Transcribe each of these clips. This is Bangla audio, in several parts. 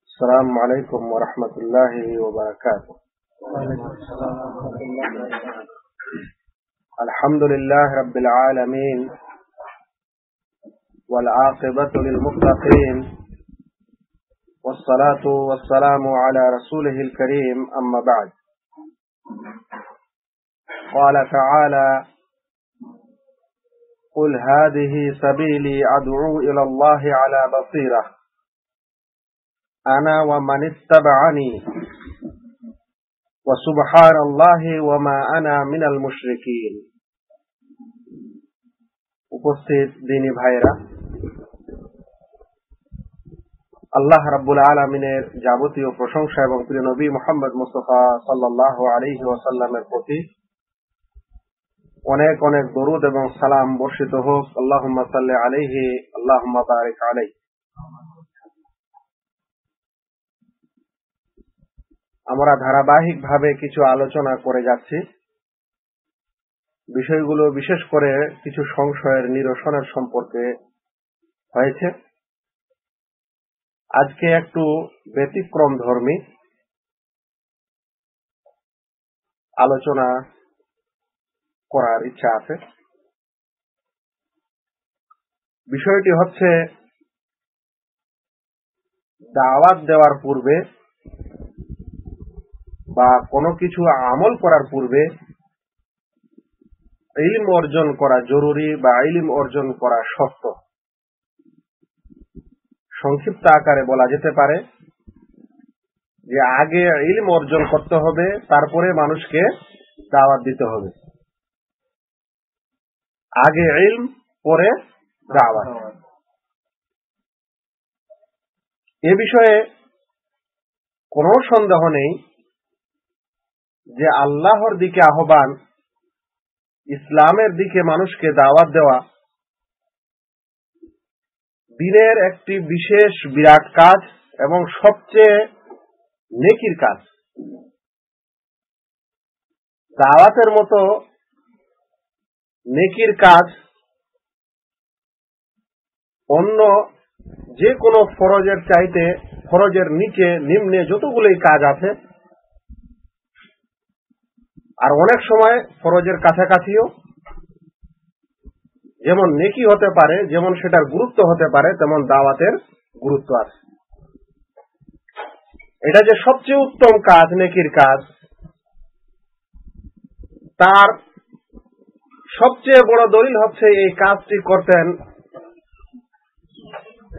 السلام عليكم ورحمة الله وبركاته. الحمد لله رب العالمين والعاقبة للمتقين والصلاة والسلام على رسوله الكريم أما بعد. قال تعالى: قل هذه سبيلي أدعو إلى الله على بصيرة أنا ومن اتبعني وسبحان الله وما أنا من المشركين. উপস্থিত দিনী ভাইরা, আল্লাহ রাব্বুল আলামিনের যাবতীয় প্রশংসা এবং প্রিয় নবী মুহাম্মদ মুস্তাফা সাল্লাল্লাহু আলাইহি ওয়াসাল্লামের প্রতি অনেক অনেক দরুদ এবং সালাম বর্ষিত হোক। আল্লাহুম্মা সাল্লি আলাইহি আল্লাহুম্মা বারিক আলাইহি। আমরা ধারাবাহিকভাবে কিছু আলোচনা করে যাচ্ছি। বিষয়গুলো বিশেষ করে কিছু সংশয়ের নিরসনের সম্পর্কে হয়েছে। আজকে একটু ব্যতিক্রম ধর্মী আলোচনা করার ইচ্ছা আছে। বিষয়টি হচ্ছে, দাওয়াত দেওয়ার পূর্বে বা কোনো কিছু আমল করার পূর্বে ইলম অর্জন করা জরুরি বা ইলম অর্জন করা শর্ত। সংক্ষিপ্ত আকারে বলা যেতে পারে যে আগে ইলম অর্জন করতে হবে, তারপরে মানুষকে দাওয়াত দিতে হবে। আগে ইলম, পরে দাওয়াত। এ বিষয়ে কোনো সন্দেহ নেই যে আল্লাহর দিকে আহ্বান, ইসলামের দিকে মানুষকে দাওয়াত দেওয়া দিনের একটি বিশেষ বিরাট কাজ এবং সবচেয়ে নেকির কাজ। দাওয়াতের মতো নেকির কাজ অন্য যে কোনো ফরজের চাইতে, ফরজের নিচে নিম্নে যতগুলোই কাজ আছে, আর অনেক সময় ফরজের কাছাকাছিও, যেমন নেকি হতে পারে, যেমন সেটার গুরুত্ব হতে পারে, তেমন দাওয়াতের গুরুত্ব আছে। এটা যে সবচেয়ে উত্তম কাজ, নেকির কাজ, তার সবচেয়ে বড় দলিল হচ্ছে এই কাজটি করতেন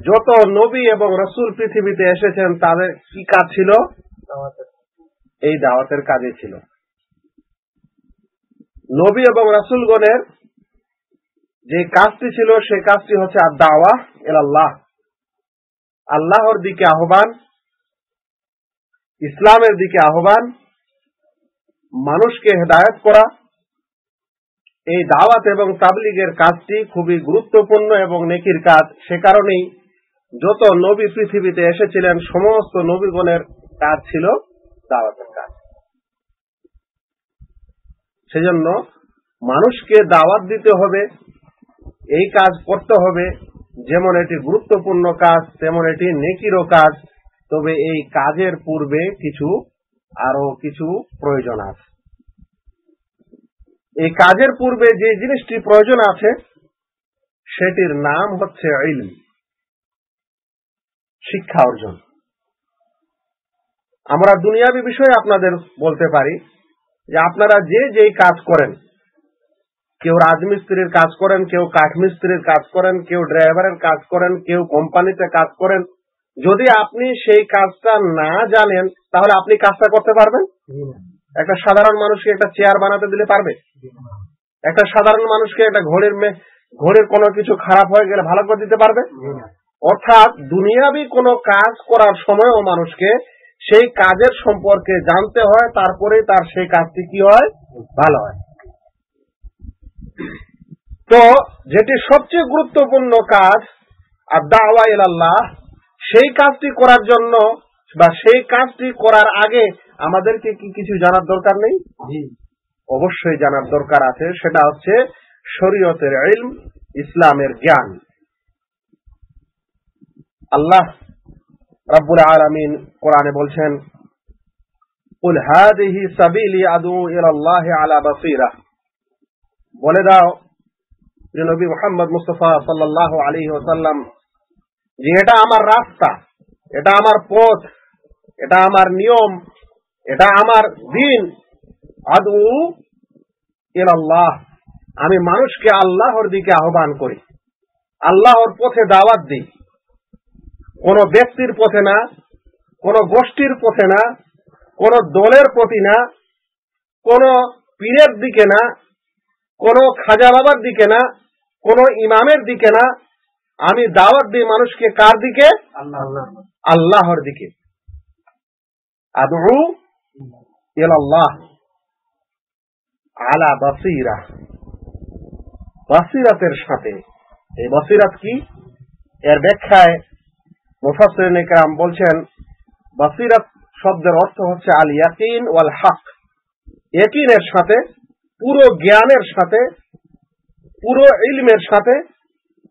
যত নবী এবং রাসূল পৃথিবীতে এসেছেন, তাদের কি কাজ ছিল? এই দাওয়াতের কাজে ছিল। নবী এবং রাসূলগণের যে কাজটি ছিল, সেই কাজটি হচ্ছে আদ-দাওয়া ইলাল্লাহ, আল্লাহর দিকে আহ্বান, ইসলামের দিকে আহ্বান, মানুষকে হেদায়েত করা। এই দাওয়াত এবং তাবলীগের কাজটি খুবই গুরুত্বপূর্ণ এবং নেকির কাজ। সে কারণেই যত নবী পৃথিবীতে এসেছিলেন, সমস্ত নবীগণের কাজ ছিল দাওয়াতের কাজ। সেজন্য মানুষকে দাওয়াত দিতে হবে, এই কাজ করতে হবে। যেমন এটি গুরুত্বপূর্ণ কাজ, তেমন এটি নেকিরও কাজ। তবে এই কাজের পূর্বে আরো কিছু প্রয়োজন আছে। এই কাজের পূর্বে যে জিনিসটি প্রয়োজন আছে, সেটির নাম হচ্ছে ইলম, শিক্ষা অর্জন। আমরা দুনিয়াবী বিষয়ে আপনাদের বলতে পারি যে আপনারা যেই কাজ করেন, কেউ রাজমিস্ত্রির কাজ করেন, কেউ কাঠমিস্ত্রির কাজ করেন, কেউ ড্রাইভারের কাজ করেন, কেউ কোম্পানিতে কাজ করেন, যদি আপনি সেই কাজটা না জানেন, তাহলে আপনি কাজটা করতে পারবেন? একটা সাধারণ মানুষকে একটা চেয়ার বানাতে দিলে পারবে? একটা সাধারণ মানুষকে একটা ঘড়ির কোনো কিছু খারাপ হয়ে গেলে ভালো করে দিতে পারবে? অর্থাৎ দুনিয়াবী কোনো কাজ করার সময়ও মানুষকে সেই কাজের সম্পর্কে জানতে হয়, তারপরে তার সেই কাজটি কি হয়? ভালো হয়। তো যেটি সবচেয়ে গুরুত্বপূর্ণ কাজ, আদ-দাওয়া ইলাল্লাহ, সেই কাজটি করার জন্য বা সেই কাজটি করার আগে আমাদেরকে কি কিছু জানার দরকার নেই? অবশ্যই জানার দরকার আছে। সেটা হচ্ছে শরীয়তের ইলম, ইসলামের জ্ঞান। আল্লাহ রাব্বুল আলামিন কোরআনে বলছেন, কুল হাযিহি সাবিলি আদউ ইলাল্লাহি আলা বাসীরা, বলে দাও যে নবী মুহাম্মদ মুস্তাফা সাল্লাল্লাহু আলাইহি ওয়াসাল্লাম, যে এটা আমার রাস্তা, এটা আমার পথ, এটা আমার নিয়ম, এটা আমার দ্বীন। আদউ ইলাল্লাহ, আমি মানুষকে আল্লাহর দিকে আহ্বান করি, আল্লাহর পথে দাওয়াত দিই। কোন ব্যক্তির পথে না, কোন গোষ্ঠীর পথে না, কোন দলের প্রতি না, কোন পীরের দিকে না, কোন খাজা বাবার দিকে না, কোন ইমামের দিকে না, আমি দাওয়াত দিই মানুষকে কার দিকে? আল্লাহর দিকে। আদউ ইলাল্লাহ আলা বাসীরা, বাসীরাতের সাথে। এই বাসীরাত কি? এর ব্যাখ্যায় মুফাসসিরিন ইকরাম বলছেন, বাসীরাত শব্দের অর্থ হচ্ছে আল ইয়াকিন ওয়াল হক, ইয়াকিনের সাথে, পুরো জ্ঞানের সাথে, পুরো ইলমের সাথে।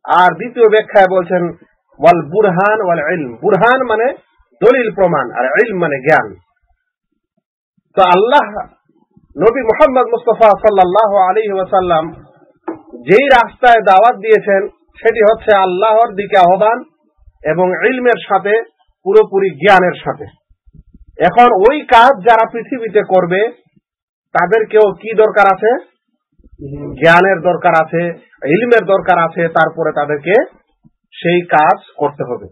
আর দ্বিতীয় ব্যাখ্যায় বলছেন ওয়াল বুরহান ওয়াল ইলম, বুরহান মানে দলিল প্রমাণ, আর ইলম মানে জ্ঞান। তো আল্লাহ নবী মুহাম্মদ মুস্তাফা সাল্লাল্লাহু আলাইহি ওয়াসাল্লাম যেই রাস্তায় দাওয়াত দিয়েছেন সেটি হচ্ছে আল্লাহর দিকে আহ্বান এবং ইলমের সাথে, পুরোপুরি জ্ঞানের সাথে। এখন ওই কাজ যারা পৃথিবীতে করবে তাদেরকেও কি দরকার আছে? জ্ঞানের দরকার আছে, ইলমের দরকার আছে, তারপরে তাদেরকে সেই কাজ করতে হবে।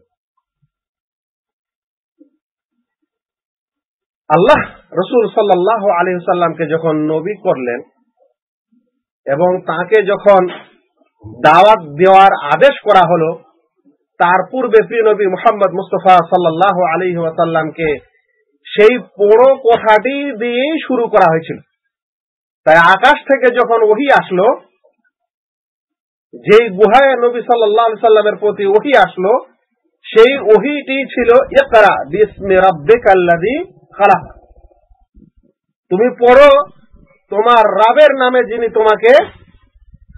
আল্লাহ রাসূল সাল্লাল্লাহু আলাইহি ওয়াসাল্লামকে যখন নবী করলেন এবং তাকে যখন দাওয়াত দেওয়ার আদেশ করা হলো, তার পূর্বে প্রিয় নবী মুহাম্মদ মুস্তাফা সাল্লাল্লাহু আলাইহি ওয়াসাল্লামকে সেই পুরো কথাটি দিয়েই শুরু করা হয়েছিল। তাই আকাশ থেকে যখন ওহী আসলো, যেই গুহায় নবী সাল্লাল্লাহু আলাইহি সাল্লামের প্রতি ওহী আসলো, সেই ওহীটি ছিল ইকরা বিসমি রাব্বিকাল্লাযী খালাক, তুমি পড়ো তোমার রবের নামে যিনি তোমাকে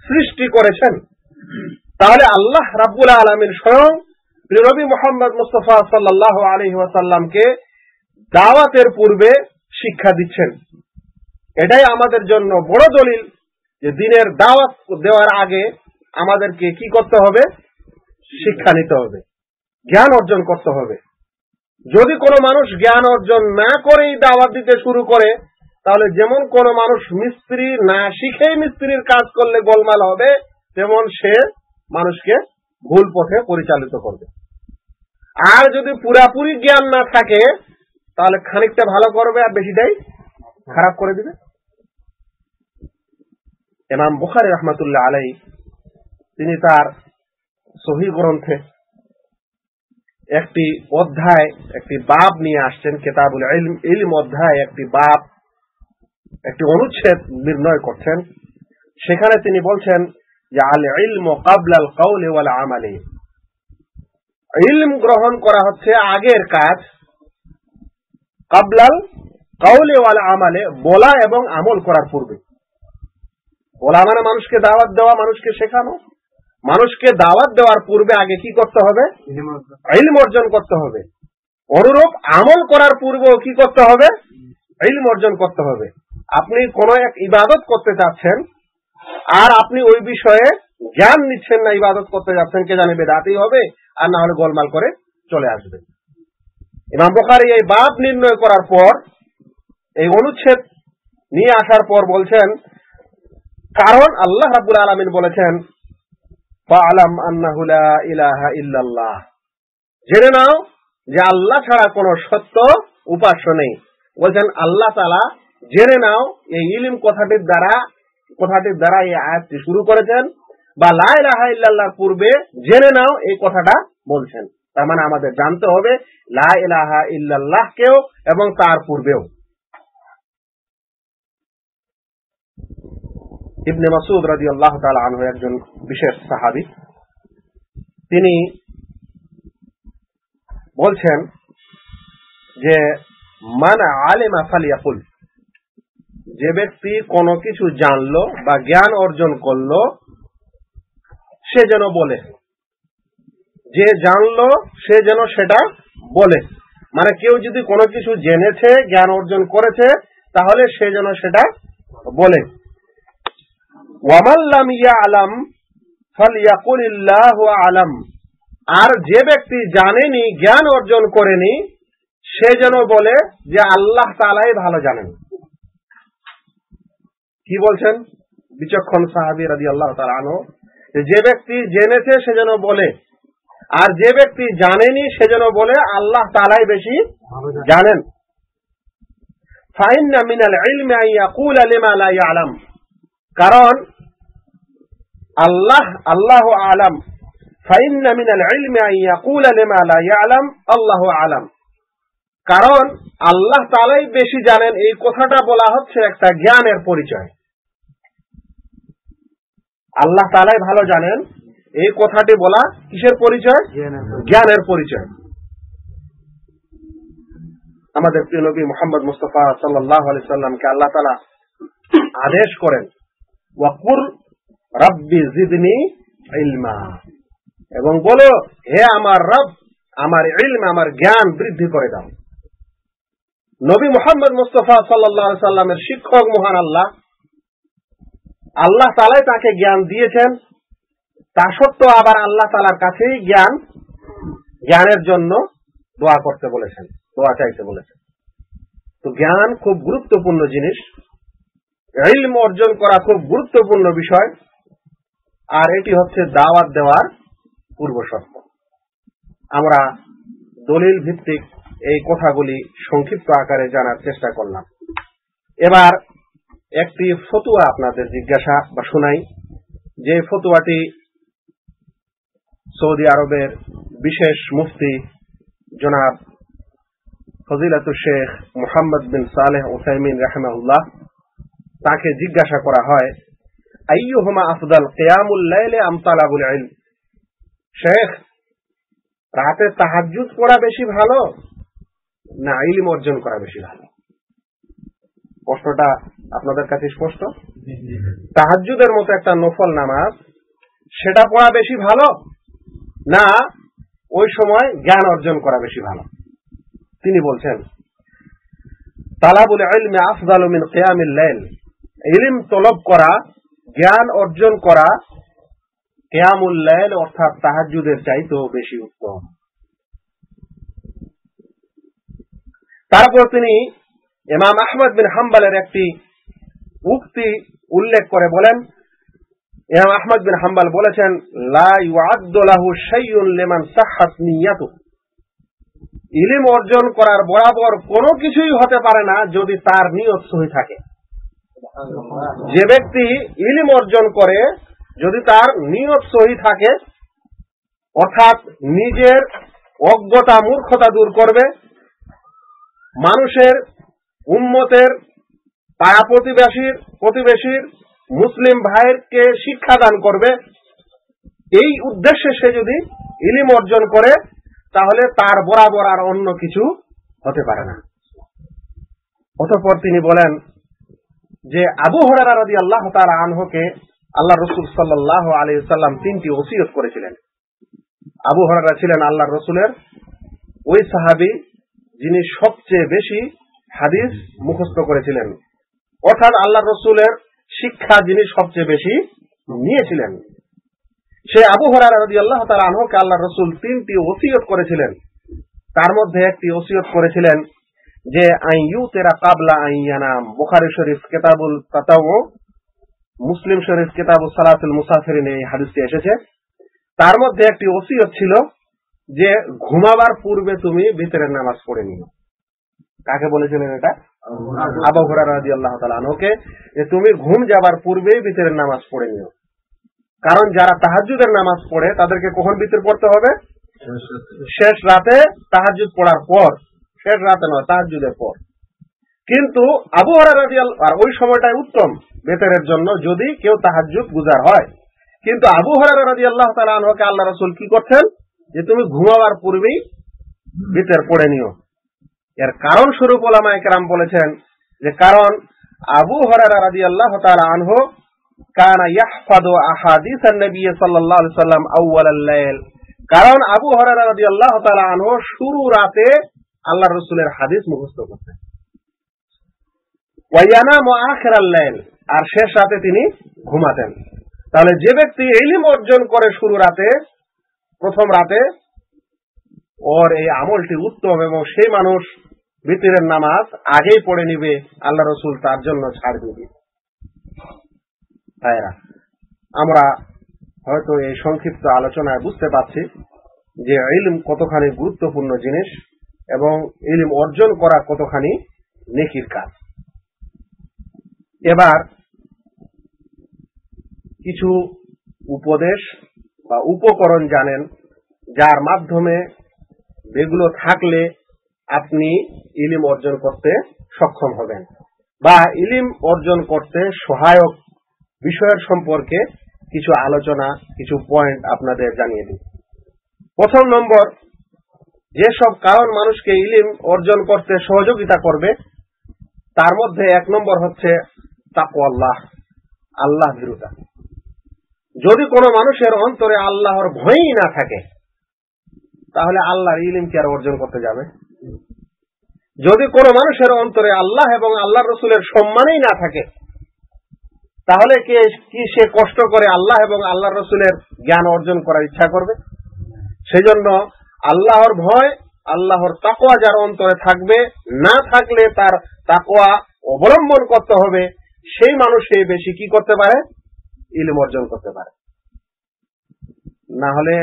সৃষ্টি করেছেন। তাহলে আল্লাহ রাব্বুল আলামিন স্বয়ং প্রিয় নবী মুহাম্মদ মুস্তাফা সাল্লাল্লাহু আলাইহি ওয়াসাল্লামকে দাওয়াতের পূর্বে শিক্ষা দিচ্ছেন। এটাই আমাদের জন্য বড় দলিল যে দিনের দাওয়াত দেওয়ার আগে আমাদেরকে কি করতে হবে? শিক্ষা নিতে হবে, জ্ঞান অর্জন করতে হবে। যদি কোনো মানুষ জ্ঞান অর্জন না করেই দাওয়াত দিতে শুরু করে, তাহলে যেমন কোনো মানুষ মিস্ত্রি না শিখেই মিস্ত্রির কাজ করলে গোলমাল হবে, তেমন সে মানুষকে ভুল পথে পরিচালিত করবে। আর যদি পুরাপুরি জ্ঞান না থাকে, তাহলে খানিকটা ভালো করবে আর বেশিটাই খারাপ করে দিবে। ইমাম বুখারী রাহমাতুল্লাহ আলাইহি তিনি তার সহিহ গ্রন্থে একটি অধ্যায়, একটি বাব নিয়ে আসছেন, কিতাবুল ইলম, ইলম অধ্যায় একটি বাব, একটি অনুচ্ছেদ নির্ণয় করছেন। সেখানে তিনি বলছেন যে আল ইলমু ক্বাবলা আল কাওলি ওয়াল আমালি, ইলম গ্রহণ করা হচ্ছে আগের কাজ, ক্বাবলা আল কাওলি ওয়াল আমালি, বলা এবং আমল করার পূর্বে। বলা মানে মানুষকে দাওয়াত দেওয়া, মানুষকে শেখানো। মানুষকে দাওয়াত দেওয়ার পূর্বে আগে কি করতে হবে? ইলম অর্জন করতে হবে। অনুরূপ আমল করার পূর্বেও কি করতে হবে? ইলম অর্জন করতে হবে। আপনি কোন এক ইবাদত করতে যাচ্ছেন আর আপনি ওই বিষয়ে জ্ঞান নিচ্ছেন না, ইবাদত করতে যাচ্ছেন, কে জানে বেদাতি হবে আর না হলে গোলমাল করে চলে আসবে। ইমাম বুখারী এই বাব নির্ণয় করার পর, এই অনুচ্ছেদ নিয়ে আসার পর বলছেন, কারণ আল্লাহ রাব্বুল আলামিন বলেছেন ফাআলাম আন্নাহু লা ইলাহা ইল্লাল্লাহ, জেনে নাও যে আল্লাহ ছাড়া কোনো সত্য উপাস্য নেই। বলছেন আল্লাহ তাআলা জেনে নাও, এই ইলম কথাটির দ্বারা এই আয়াতটি শুরু করেছেন, বা লা ইলাহা ইল্লাল্লাহর পূর্বে জেনে নাও এই কথাটা বলছেন। তার মানে আমাদের জানতে হবে লা ইলাহা ইল্লাল্লাহকেও এবং তার পূর্বেও। ইবনে মাসউদ রাদিয়াল্লাহু তাআলা আনহু একজন বিশেষ সাহাবী, তিনি বলছেন যে মান আলিমা ফালিয়াকুল, যে ব্যক্তি কোনো কিছু জানলো বা জ্ঞান অর্জন করলো সে যেন বলে। যে জানলো সে যেন সেটা বলে, মানে কেউ যদি কোনো কিছু জেনেছে, জ্ঞান অর্জন করেছে, তাহলে সে যেন সেটা বলে। ওয়ামান লাম ইয়ালাম ফালইয়াকুলিল্লাহু আলাম, আর যে ব্যক্তি জানেনি, জ্ঞান অর্জন করেনি, সে যেন বলে যে আল্লাহ তাআলাই ভালো জানেন। কি বলছেন বিচক্ষণ সাহাবী রাদিয়াল্লাহু তাআলা আনহু, যে ব্যক্তি জেনেছে সে যেন বলে, আর যে ব্যক্তি জানেনি সে যেন বলে আল্লাহ তাআলাই বেশি জানেন। ফাইন্না মিনাল ইলমি আন ইয়াকুলা লিমা লা ইয়ালাম, কারণ আল্লাহু আলাম। ফাইন্না মিনাল ইলমি আন ইয়াকুলা লিমা লা ইয়ালাম আল্লাহু আলাম, কারণ আল্লাহ তাআলাই বেশি জানেন, এই কথাটা বলা হচ্ছে একটা জ্ঞানের পরিচয়। আল্লাহ তাআলাই ভালো জানেন, এই কথাটি বলা কিসের পরিচয়? জ্ঞানের পরিচয়। আমাদের প্রিয় নবী মুহাম্মদ মুস্তাফা সাল্লাল্লাহু আলাইহি সাল্লামকে আল্লাহ তাআলা আদেশ করেন, ওয়াকুল রাব্বি জিদনি ইলমা, এবং বলো হে আমার রব, আমার ইলম, আমার জ্ঞান বৃদ্ধি করে দাও। নবী মুহাম্মদ মুস্তাফা সাল্লাল্লাহু আলাইহি সাল্লামের শিক্ষক মহান আল্লাহ তাআলাই তাকে জ্ঞান দিয়েছেন, তা সত্ত্বেও আবার আল্লাহ তাআলার কাছেই জ্ঞানের জন্য দোয়া করতে বলেছেন, দোয়া চাইতে বলেছেন। তো জ্ঞান খুব গুরুত্বপূর্ণ জিনিস, ইলম অর্জন করা খুব গুরুত্বপূর্ণ বিষয়, আর এটি হচ্ছে দাওয়াত দেওয়ার পূর্ব শর্ত। আমরা দলিল ভিত্তিক এই কথাগুলি সংক্ষিপ্ত আকারে জানার চেষ্টা করলাম। এবার একটি ফতোয়া আপনাদের জিজ্ঞাসা বা শোনাই, যে ফতোয়াটি সৌদি আরবের বিশেষ মুফতি জনাব ফজিলাতুল শেখ মুহাম্মদ বিন সালেহ উসাইমিন রাহিমাহুল্লাহ, তাকে জিজ্ঞাসা করা হয়, আইয়ুহুমা আফদাল, কিয়ামুল লাইলি আম তালাবুল ইলম? শেখ, রাতে তাহাজ্জুদ পড়া বেশি ভালো না ইলম অর্জন করা বেশি ভালো? প্রশ্নটা আপনাদের কাছে স্পষ্ট? তাহাজ্জুদের মতো একটা নফল নামাজ, সেটা পড়া বেশি ভালো না ওই সময় জ্ঞান অর্জন করা বেশি ভালো? তিনি বলছেন, তালাবুল ইলমি আফদালু মিন কিয়ামিল লাইল, ইলম তলব করা, জ্ঞান অর্জন করা কিয়ামুল লাইল অর্থাৎ তাহাজ্জুদের চাইতেও বেশি উত্তম। তারপর তিনি ইমাম আহমদ বিন হাম্বলের একটি উক্তি উল্লেখ করে বলেন, ইমাম আহমদ বিন হাম্বল বলেছেন, লা ইউআদ্দু লাহু শাইউন লিমান সাহহাত নিয়াতু, ইলম অর্জন করার বরাবর কোনো কিছুই হতে পারে না যদি তার নিয়ত সহি থাকে। যে ব্যক্তি ইলম অর্জন করে, যদি তার নিয়ত সহি থাকে, অর্থাৎ নিজের অজ্ঞতা মূর্খতা দূর করবে, মানুষের উম্মতের পাড়া প্রতিবেশীর মুসলিম ভাইকে শিক্ষাদান করবে, এই উদ্দেশ্যে সে যদি ইলম অর্জন করে, তাহলে তার বরাবর আর অন্য কিছু হতে পারে না। অতঃপর তিনি বলেন যে আবু হুরায়রা রাদিয়াল্লাহু তাআলা আনহুকে আল্লাহ রাসূল সাল্লাল্লাহু আলাইহি ওয়াসাল্লাম 3টি ওসিয়ত করেছিলেন। আবু হুরায়রা ছিলেন আল্লাহর রাসূলের ওই সাহাবী যিনি সবচেয়ে বেশি হাদিস মুখস্থ করেছিলেন, অর্থাৎ আল্লাহর রাসূলের শিক্ষা যিনি সবচেয়ে বেশি নিয়েছিলেন। সে আবু হুরায়রা রাদিয়াল্লাহু তাআলা আনহুকে আল্লাহর রাসূল 3টি ওসিয়ত করেছিলেন। তার মধ্যে একটি ওসিয়ত করেছিলেন যে আইয়ুতিরা কাবলা আইয়ানাম, বুখারী শরীফ কিতাবুল তাতাউ, মুসলিম শরীফ কিতাবুস সালাতুল মুসাফিরিন এই হাদিসটি এসেছে। তার মধ্যে একটি ওসিয়ত ছিল যে ঘুমাবার পূর্বে তুমি ভিতরের নামাজ পড়ে নিও। কাকে বলেছিলেন এটা? আবু হুরায়রা রাদিয়াল্লাহু তাআলা আনহুকে, যে তুমি ঘুম যাবার পূর্বেই ভিতরের নামাজ পড়ে নিও। কারণ যারা তাহাজ্জুদের নামাজ পড়ে তাদেরকে কখন ভিতর পড়তে হবে? শেষ রাতে তাহাজ্জুদ পড়ার পর, শেষ রাতে নয়, তাহাজ্জুদের পর। কিন্তু আবু হুরায়রা রাদিয়াল্লাহু, আর ওই সময়টাই উত্তম বেতরের জন্য যদি কেউ তাহাজ্জুদ গুজার হয়। কিন্তু আবু হুরায়রা রাদিয়াল্লাহু তাআলা আনহুকে আল্লাহ রাসূল কি করতেন? যে তুমি ঘুমাবার পূর্বেই ভিতর পড়ে নিও। এর কারণ স্বরূপ উলামায়ে কেরাম বলেছেন যে কারণ আবু হুরায়রা রাদিয়াল্লাহু তাআলা আনহু কানা ইয়াহফাযু আহাদিসান নবী সাল্লাল্লাহু আলাইহি ওয়াসাল্লাম আউওয়ালাল লাইল কারণ আবু হুরায়রা রাদিয়াল্লাহু তাআলা আনহু শুরু রাতে আল্লাহ রাসূলের হাদিস মুখস্থ করতেন, ওয়া ইয়ানামু আখিরাল লাইল, আর শেষ রাতে তিনি ঘুমাতেন। তাহলে যে ব্যক্তি ইলম অর্জন করে শুরু রাতে, প্রথম রাতে, ওর এই আমলটি উত্তম, এবং সেই মানুষ বিতরের নামাজ আগেই পড়ে নিবে, আল্লাহ রাসূল তার জন্য ছাড় দিবে। ভাইরা, আমরা হয়তো এই সংক্ষিপ্ত আলোচনায় বুঝতে পারছি যে ইলম কতখানি গুরুত্বপূর্ণ জিনিস এবং ইলম অর্জন করা কতখানি নেকির কাজ। এবার কিছু উপদেশ বা উপকরণ জানেন, যার মাধ্যমে এগুলো থাকলে আপনি ইলম অর্জন করতে সক্ষম হবেন, বা ইলম অর্জন করতে সহায়ক বিষয়ের সম্পর্কে কিছু আলোচনা, কিছু পয়েন্ট আপনাদের জানিয়ে দিই। প্রথম নম্বর, যেসব কারণ মানুষকে ইলম অর্জন করতে সহযোগিতা করবে, তার মধ্যে এক নম্বর হচ্ছে তাকওয়াল্লাহ, আল্লাহ ভীরুতা। যদি কোনো মানুষের অন্তরে আল্লাহর ভয়ই না থাকে, তাহলে আল্লাহর ইলম কি আর অর্জন করতে যাবে? যদি কোনো মানুষের অন্তরে আল্লাহ এবং আল্লাহর রাসূলের সম্মানই না থাকে, তাহলে কি সে কষ্ট করে আল্লাহ এবং আল্লাহর রাসূলের জ্ঞান অর্জন করার ইচ্ছা করবে? সেজন্য আল্লাহর ভয়, আল্লাহর তাকওয়া যার অন্তরে থাকবে, না থাকলে তার তাকওয়া অবলম্বন করতে হবে, সেই মানুষই বেশি কি করতে পারে? ইলম অর্জন করতে পারে। না হলে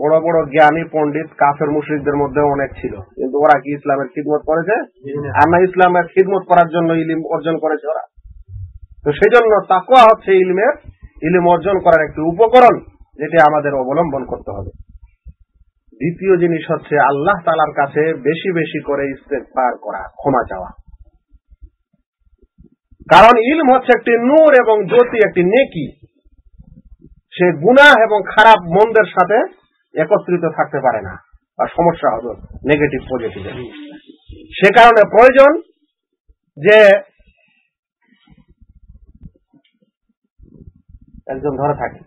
বড় বড় জ্ঞানী পণ্ডিত কাফের মুশরিকদের মধ্যে অনেক ছিল, কিন্তু ওরা কি ইসলামের খিদমত করেছে? আর না ইসলামের খিদমত করার জন্য ইলম অর্জন করেছে ওরা। তো সেই জন্য তাকওয়া হচ্ছে ইলম অর্জন করার একটি উপকরণ, যেটা আমাদের অবলম্বন করতে হবে। দ্বিতীয় জিনিস হচ্ছে আল্লাহ তাআলার কাছে বেশি বেশি করে ইস্তেগফার করা, ক্ষমা চাওয়া। কারণ ইলম হচ্ছে একটি নূর এবং জ্যোতি, একটি নেকি। সে গুনাহ এবং খারাপ মন্দের সাথে একত্রিত থাকতে পারে না, বা সমস্যা হবে নেগেটিভ পজিটিভ। সে কারণে প্রয়োজন যে একজন ধরে থাকে,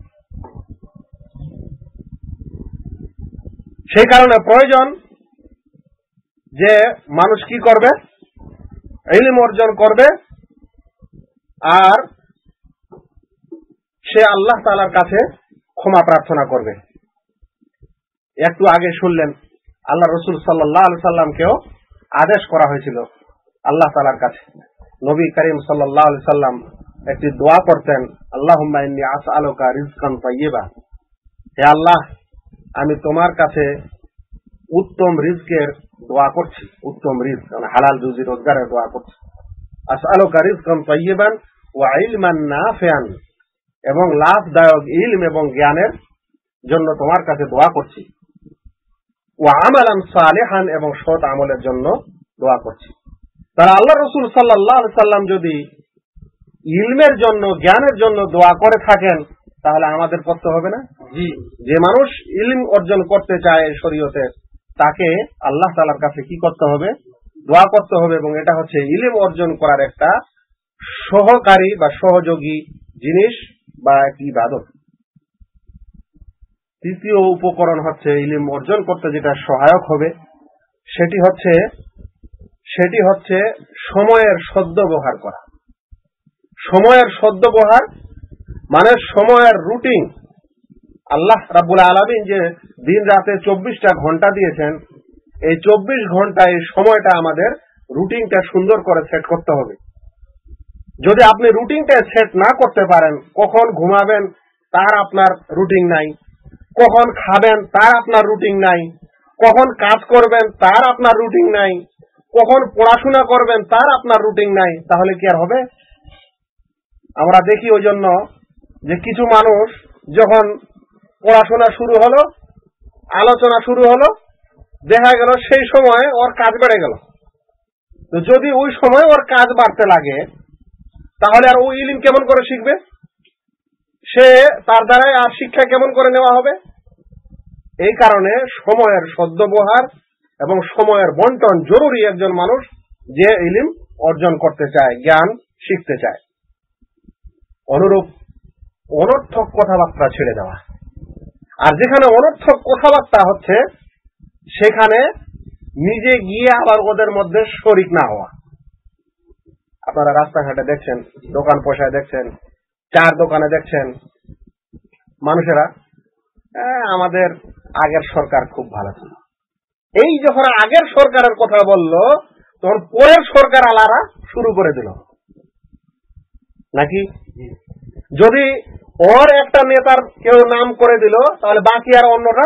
সেই কারণে প্রয়োজন যে মানুষ কি করবে? ইলম অর্জন করবে, আর সে আল্লাহ তাআলার কাছে ক্ষমা প্রার্থনা করবে। একটু আগে শুনলেন আল্লাহ রাসূল সাল্লাল্লাহু আলাইহি সাল্লামকেও আদেশ করা হয়েছিল আল্লাহ তাআলার কাছে। নবী করিম সাল্লাল্লাহু আলাইহি সাল্লাম একটি দোয়া করতেন, আল্লাহুম্মা ইন্নী আসআলুকা রিজকান তাইয়্যিবা, হে আল্লাহ, আমি তোমার কাছে উত্তম রিজকের দোয়া করছি, উত্তম রিজক মানে হালাল রুজি রোজগারের দোয়া করছি। আসআলুকা রিজকান তাইয়্যিবান ওয়া ইলমান নাফিআন, এবং লাভদায়ক ইলম এবং জ্ঞানের জন্য তোমার কাছে দোয়া করছি। ওয়া আমালান সালিহান, এবং সৎ আমলের জন্য দোয়া করছি। তারা আল্লাহ রাসূল সাল্লাল্লাহু আলাইহি সাল্লাম যদি ইলমের জন্য, জ্ঞানের জন্য দোয়া করে থাকেন, তাহলে আমাদের করতে হবে না? যে মানুষ ইলম অর্জন করতে চায় শরীয়তে, তাকে আল্লাহ তাআলার কাছে কি করতে হবে? দোয়া করতে হবে। এবং এটা হচ্ছে ইলম অর্জন করার একটা সহকারী বা সহযোগী জিনিস বা একটি ইবাদত। তৃতীয় উপকরণ হচ্ছে ইলম অর্জন করতে যেটা সহায়ক হবে, সেটি হচ্ছে সময়ের সদ্ব্যবহার করা। সময়ের সদ্ব্যবহার মানে সময়ের রুটিন। আল্লাহ রাব্বুল আলামিন যে দিন রাতে 24টা ঘন্টা দিয়েছেন, এই 24 ঘন্টায় সময়টা আমাদের রুটিনটা সুন্দর করে সেট করতে হবে। যদি আপনি রুটিনটা সেট না করতে পারেন, কখন ঘুমাবেন তার আপনার রুটিন নাই, কখন খাবেন তার আপনার রুটিন নাই, কখন কাজ করবেন তার আপনার রুটিন নাই, কখন পড়াশোনা করবেন তার আপনার রুটিন নাই, তাহলে কি আর হবে? আমরা দেখি ওই জন্য যে কিছু মানুষ যখন পড়াশোনা শুরু হলো, আলোচনা শুরু হলো, দেখা গেল সেই সময় ওর কাজ বেড়ে গেল। তো যদি ওই সময় ওর কাজ বাড়তে লাগে, তাহলে আর ওই ইলম কেমন করে শিখবে? সে তার দ্বারাই আর শিক্ষা কেমন করে নেওয়া হবে? এই কারণে সময়ের সদ্ব্যবহার এবং সময়ের বন্টন জরুরি একজন মানুষ যে ইলম অর্জন করতে চায়, জ্ঞান শিখতে চায়। অনুরূপ অনর্থক কথাবার্তা ছেড়ে দেওয়া। আর যেখানে অনর্থক কথাবার্তা হচ্ছে সেখানে নিজে গিয়ে আবার ওদের মধ্যে শরিক না হওয়া। আপনারা রাস্তাঘাটে দেখছেন, দোকান পয়সায় দেখছেন, চার দোকানে দেখছেন, মানুষেরা আমাদের আগের সরকার খুব ভালো ছিল। এই যখন আগের সরকারের কথা বলল তখন পরের সরকার আলারা শুরু করে দিল নাকি? যদি ওর একটা নেতার কেউ নাম করে দিল তাহলে বাকি আর অন্যরা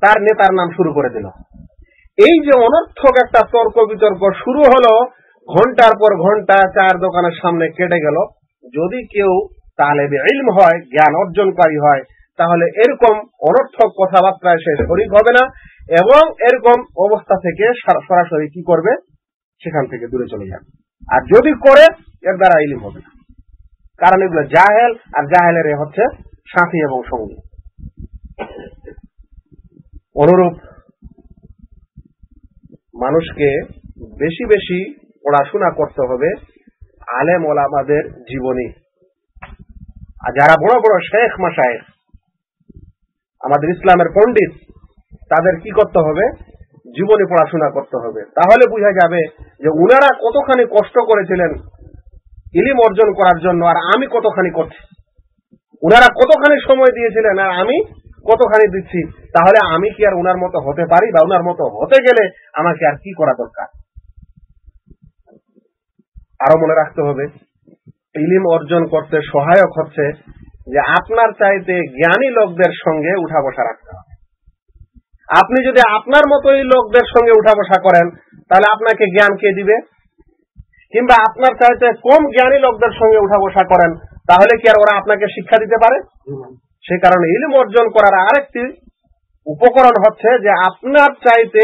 তার নেতার নাম শুরু করে দিল। এই যে অনর্থক একটা তর্ক বিতর্ক শুরু হলো, ঘন্টার পর ঘন্টা চার দোকানের সামনে কেটে গেল। যদি কেউ তালেবে ইলম হয়, জ্ঞান অর্জনকারী হয়, তাহলে এরকম অনর্থক কথাবার্তায় সে শরীক হবে না এবং এরকম অবস্থা থেকে সরাসরি কি করবে, সেখান থেকে দূরে চলে যাবে। আর যদি করে এর দ্বারা ইলম হবে না, কারণ এগুলো জাহেল, আর জাহেলের এ হচ্ছে সাথী এবং সঙ্গী। অনুরূপ মানুষকে বেশি বেশি পড়াশোনা করতে হবে আলেম ওলামাদের জীবনী। আর যারা বড় বড় শেখ মাশায়েখ, আমাদের ইসলামের পণ্ডিত, তাদের কি করতে হবে, জীবনী পড়াশোনা করতে হবে। তাহলে বোঝা যাবে যে উনারা কতখানি কষ্ট করেছিলেন ইলম অর্জন করার জন্য, আর আমি কতখানি করছি। উনারা কতখানি সময় দিয়েছিলেন আর আমি কতখানি দিচ্ছি। তাহলে আমি কি আর উনার মতো হতে পারি, বা উনার মতো হতে গেলে আমাকে আর কি করা দরকার? আরো মনে রাখতে হবে, ইলম অর্জন করতে সহায়ক হচ্ছে যে আপনার চাইতে জ্ঞানী লোকদের সঙ্গে উঠা বসা রাখতে হবে। আপনি যদি আপনার মতোই লোকদের সঙ্গে উঠা বসা করেন তাহলে আপনাকে জ্ঞান কে দিবে? কিংবা আপনার চাইতে কম জ্ঞানী লোকদের সঙ্গে উঠা বসা করেন তাহলে কি আর ওরা আপনাকে শিক্ষা দিতে পারে? সে কারণে ইলম অর্জন করার আরেকটি উপকরণ হচ্ছে যে আপনার চাইতে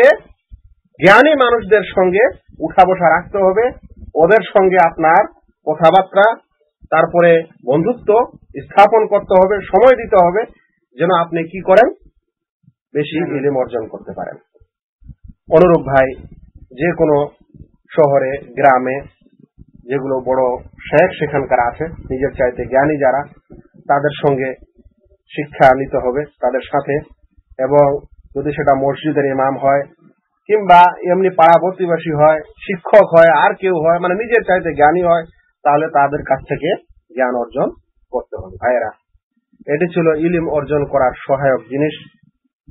জ্ঞানী মানুষদের সঙ্গে উঠা বসা রাখতে হবে, ওদের সঙ্গে আপনার কথাবার্তা, তারপরে বন্ধুত্ব স্থাপন করতে হবে, সময় দিতে হবে, যেন আপনি কি করেন, বেশি ইলম অর্জন করতে পারেন। অনুরূপ ভাই, যে কোনো শহরে গ্রামে যেগুলো বড় শেখ সেখানকার আছে, নিজের চাইতে জ্ঞানী যারা, তাদের সঙ্গে শিক্ষা নিতে হবে, তাদের সাথে। এবং যদি সেটা মসজিদের ইমাম হয় কিংবা এমনি পাড়া প্রতিবেশী হয়, শিক্ষক হয়, আর কেউ হয়, মানে নিজের চাইতে জ্ঞানী হয়, তাহলে তাদের কাছ থেকে জ্ঞান অর্জন করতে হবে। ভাইয়েরা, এটি ছিল ইলম অর্জন করার সহায়ক জিনিস।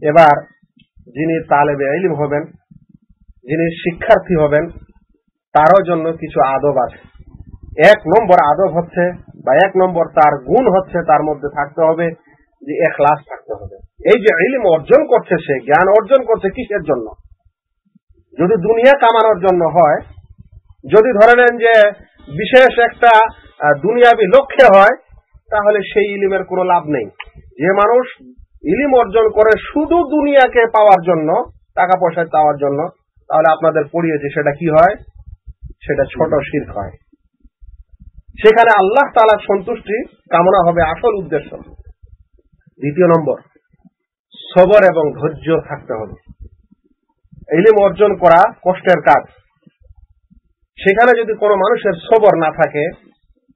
এবার যিনি তালেবে ইলম হবেন, যিনি শিক্ষার্থী হবেন, তারও জন্য কিছু আদব আছে। এক নম্বর আদব হচ্ছে, বা এক নম্বর তার গুণ হচ্ছে, তার মধ্যে থাকতে হবে যে ইখলাস থাকতে হবে। এই যে ইলম অর্জন করছে, সে জ্ঞান অর্জন করছে কিসের জন্য? যদি দুনিয়া কামানোর জন্য হয়, যদি ধরে নেন যে বিশেষ একটা দুনিয়াবি লক্ষ্যে হয়, তাহলে সেই ইলমের কোনো লাভ নেই। যে মানুষ ইলম অর্জন করে শুধু দুনিয়াকে পাওয়ার জন্য, টাকা পয়সা পাওয়ার জন্য, তাহলে আপনাদের পড়িয়েছে সেটা কি হয়, সেটা ছোট শিরক হয়। সেখানে আল্লাহ তাআলার সন্তুষ্টি কামনা হবে আসল উদ্দেশ্য। দ্বিতীয় নম্বর, সবর এবং ধৈর্য থাকতে হবে। ইলম অর্জন করা কষ্টের কাজ। সেখানে যদি কোনো মানুষের সবর না থাকে,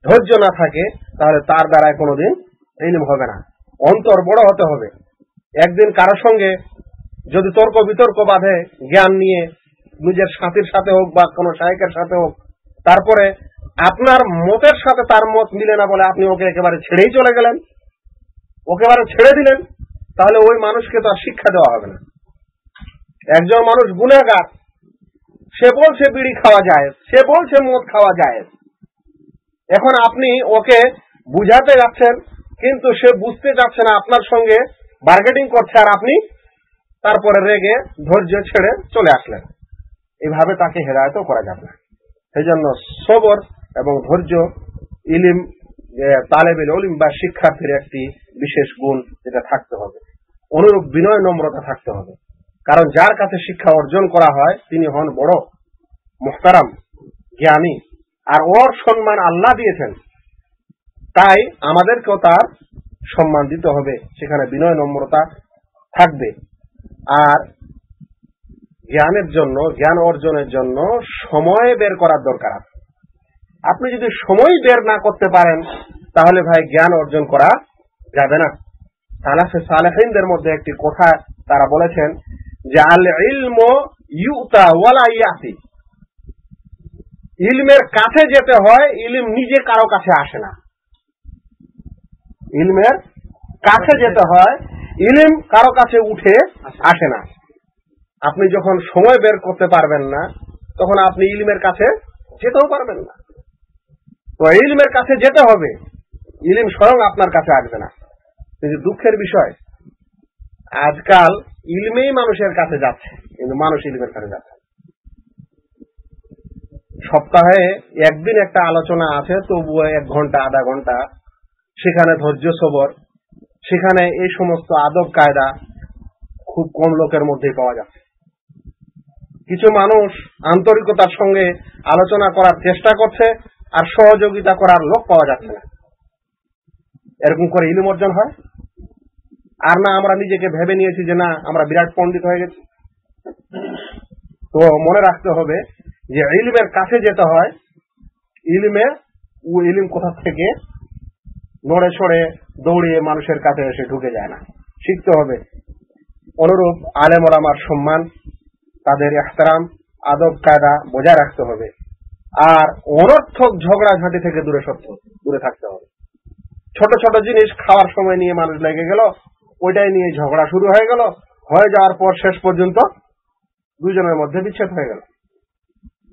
ধৈর্য না থাকে, তাহলে তার দ্বারায় কোনোদিন ইলম হবে না। অন্তর বড় হতে হবে। একদিন কারোর সঙ্গে যদি তর্ক বিতর্ক বাঁধে জ্ঞান নিয়ে, নিজের সাথীর সাথে হোক বা কোনো শায়েখের সাথে হোক, তারপরে আপনার মতের সাথে তার মত মিলে না বলে আপনি ওকে একেবারে ছেড়েই চলে গেলেন, ওকেবারে ছেড়ে দিলেন, তাহলে ওই মানুষকে তো আর শিক্ষা দেওয়া হবে না। একজন মানুষ গুনাহগার, সে বলছে বিড়ি খাওয়া যায়, সে বলছে মদ খাওয়া যায়, এখন আপনি ওকে বুঝাতে যাচ্ছেন, কিন্তু সে বুঝতে চাচ্ছে না, আপনার সঙ্গে বার্গেটিং করছে, আর আপনি তারপরে রেগে ধৈর্য ছেড়ে চলে আসলেন। এইভাবে তাকে হেদায়েতও করা যাবে না। সেই জন্য সবর এবং ধৈর্য ইলম তালেবে ইলম বা শিক্ষার্থীর একটি বিশেষ গুণ, যেটা থাকতে হবে। অনুরূপ বিনয় নম্রতা থাকতে হবে, কারণ যার কাছে শিক্ষা অর্জন করা হয় তিনি হন বড় মুহতারাম, জ্ঞানী, আর ওর সম্মান আল্লাহ দিয়েছেন, তাই আমাদেরকেও তার সম্মান দিতে হবে। সেখানে বিনয় নম্রতা থাকবে। আর জ্ঞানের জন্য, জ্ঞান অর্জনের জন্য সময় বের করার দরকার আছে। আপনি যদি সময় বের না করতে পারেন তাহলে ভাই জ্ঞান অর্জন করা যাবে না। সালাফে সালেহিনদের মধ্যে একটি কথা তারা বলেছেন যে আল ইলমু ইউতা ওয়ালা ইয়াতি, ইলমের কাছে যেতে হয়, ইলম নিজে কারো কাছে আসে না। ইলমের কাছে যেতে হয়, ইলম কারো কাছে উঠে আসে না। আপনি যখন সময় বের করতে পারবেন না তখন আপনি ইলমের কাছে যেতেও পারবেন না। তো ইলমের কাছে যেতে হবে, ইলম স্বয়ং আপনার কাছে আসবে না। কিন্তু দুঃখের বিষয়, আজকাল ইলমেই মানুষের কাছে যাচ্ছে, কিন্তু মানুষ ইলমের কাছে যাচ্ছে। সপ্তাহে একদিন একটা আলোচনা আছে, তবুও 1 ঘন্টা আধা ঘন্টা, সেখানে ধৈর্য সবর, সেখানে এই সমস্ত আদব কায়দা খুব কম লোকের মধ্যেই পাওয়া যাচ্ছে। কিছু মানুষ আন্তরিকতার সঙ্গে আলোচনা করার চেষ্টা করছে, আর সহযোগিতা করার লোক পাওয়া যাচ্ছে না। এরকম করে ইলম অর্জন হয়। আর না আমরা নিজেকে ভেবে নিয়েছি যে না আমরা বিরাট পণ্ডিত হয়ে গেছি। তো মনে রাখতে হবে যে ইলমের কাছে যেতে হয়, ইলম কোথা থেকে নড়ে সড়ে দৌড়িয়ে মানুষের কাছে এসে ঢুকে যায় না, শিখতে হবে। অনুরূপ আলেম ওলামার সম্মান, তাদের ইহতারাম, আদব কায়দা বজায় রাখতে হবে। আর অনর্থক ঝগড়াঝাঁটি থেকে দূরে থাকতে হবে। ছোট ছোট জিনিস খাওয়ার সময় নিয়ে মানুষ লেগে গেল, ওইটাই নিয়ে ঝগড়া শুরু হয়ে গেল, হয়ে যাওয়ার পর শেষ পর্যন্ত দুজনের মধ্যে বিচ্ছেদ হয়ে গেল।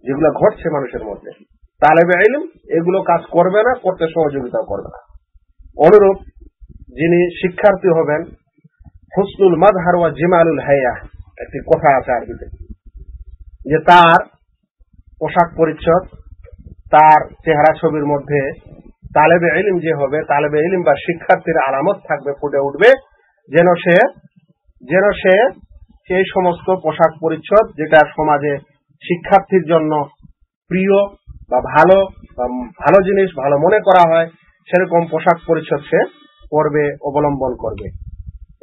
যেগুলো ঘটছে মানুষের মধ্যে, তালেবে ইলম এগুলো কাজ করবে না, করতে সহযোগিতাও করবে না। অনুরূপ যিনি শিক্ষার্থী হবেন, হুসনুল মাজহার ওয়া জিমালুল হাইয়া একটি কথা আছে আরবিতে, যে তার পোশাক পরিচ্ছদ, তার চেহারা ছবির মধ্যে তালেবে ইলম যে হবে, তালেবে ইলম বা শিক্ষার্থীর আলামত থাকবে, ফুটে উঠবে, যেন সে সেই সমস্ত পোশাক পরিচ্ছদ যেটা সমাজে শিক্ষার্থীর জন্য প্রিয় বা ভালো জিনিস, ভালো মনে করা হয়, সেরকম পোশাক পরিচ্ছদ সে পরবে, অবলম্বন করবে।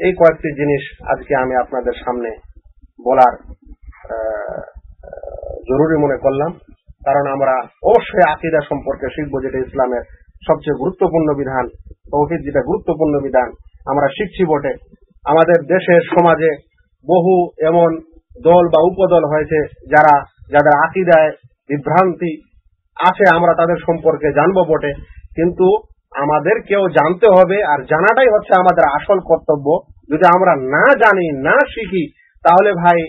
এই কয়েকটি জিনিস আজকে আমি আপনাদের সামনে বলার জরুরি মনে করলাম। কারণ আমরা অবশ্যই আকীদা সম্পর্কে শিখবো, যেটা ইসলামের সবচেয়ে গুরুত্বপূর্ণ বিধান। তাওহীদ যেটা গুরুত্বপূর্ণ বিধান আমরা শিখছি বটে। আমাদের দেশের সমাজে বহু এমন দল বা উপদল হয়েছে যাদের আকীদায় বিভ্রান্তি আছে, আমরা তাদের সম্পর্কে জানবো বটে, কিন্তু আমাদেরকেও জানতে হবে, আর জানাটাই হচ্ছে আমাদের আসল কর্তব্য। যদি আমরা না জানি, না শিখি, তাহলে ভাই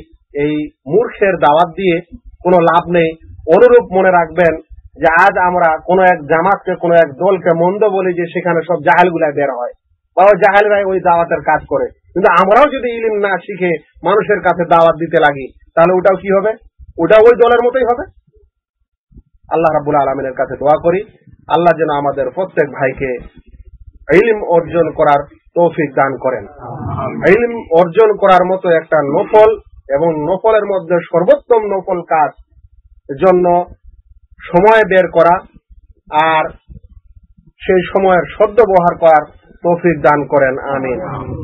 এই মূর্খের দাওয়াত দিয়ে কোনো লাভ নেই। অনুরূপ মনে রাখবেন যে আজ আমরা কোনো এক জামাতকে, কোনো এক দলকে মন্দ বলি যে সেখানে সব জাহেলগুলা বের হয়, বা ওই জাহেলরাই ওই দাওয়াতের কাজ করে, কিন্তু আমরাও যদি ইলম না শিখে মানুষের কাছে দাওয়াত দিতে লাগি, তাহলে ওটাও কি হবে? ওটাও ওই দলের মতোই হবে। আল্লাহ রাব্বুল আলামিনের কাছে দোয়া করি, আল্লাহ যেন আমাদের প্রত্যেক ভাইকে ইলম অর্জন করার তৌফিক দান করেন। ইলম অর্জন করার মতো একটা নফল, এবং নফলের মধ্যে সর্বোত্তম নফল কাজ জন্য সময় বের করা, আর সেই সময়ের সদ্ব্যবহার করার তৌফিক দান করেন। আমিন।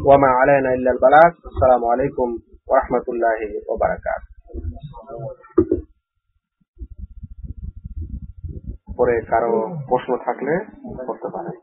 ওয়া মা আলাইনা ইল্লাল বালাগ। আসসালামু আলাইকুম ওয়া রাহমাতুল্লাহি ওয়া বারাকাতুহু। পরে কারো প্রশ্ন থাকলে করতে পারেন।